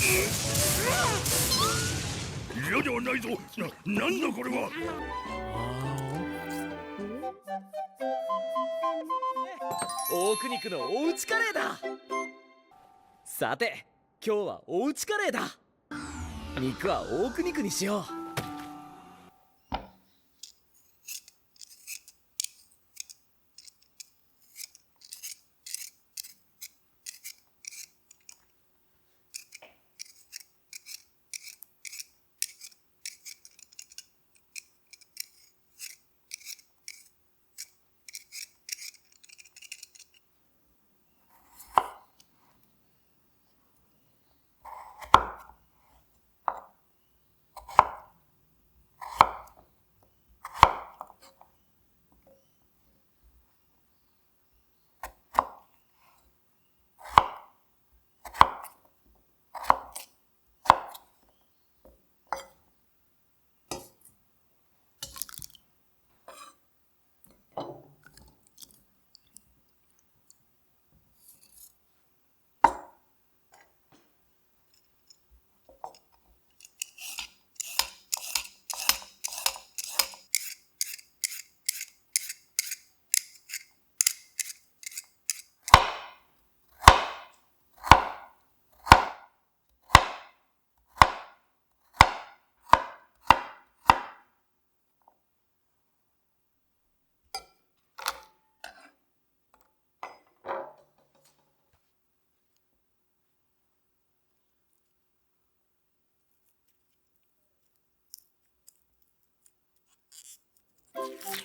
嫌ではないぞ。なんだこれは。大国区のおうちカレーだ。さて今日はおうちカレーだ。肉は大国区にしよう。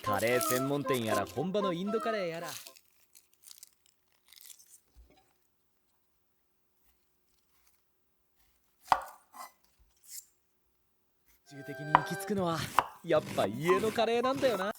カレー専門店やら本場のインドカレーやら、最終的に行き着くのはやっぱ家のカレーなんだよな。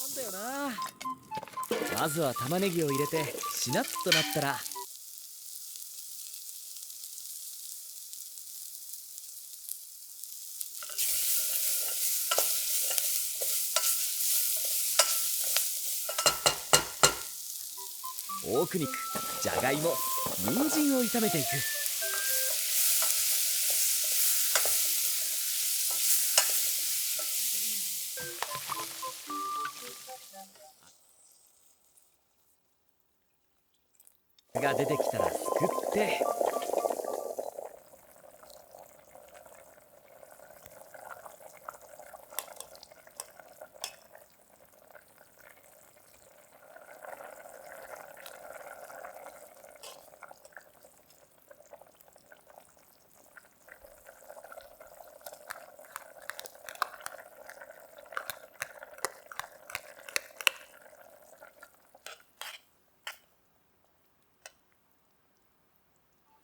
なんだよな。まずは玉ねぎを入れてしなっとなったら、大国肉、じゃがいも、人参を炒めていく。が出てきたらすくって、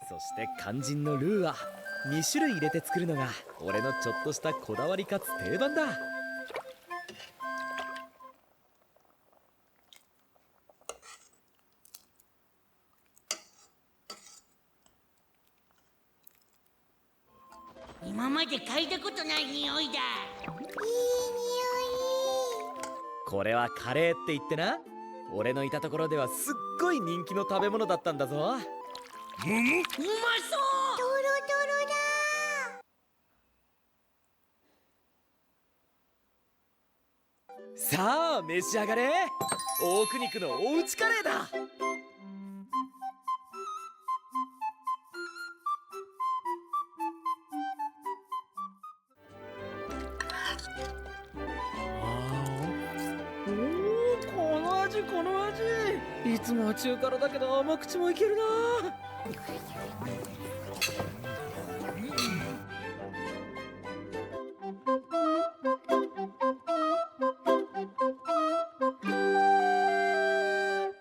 そして肝心のルーは2種類入れて作るのが俺のちょっとしたこだわりかつ定番だ。今まで嗅いだことない匂いだ。いい匂い。これはカレーって言ってな、俺のいたところではすっごい人気の食べ物だったんだぞ。うまそう。トロトロだ。さあ召し上がれ。大久肉のおうちカレーだ。この味この味、いつもは中辛だけど甘口もいけるな。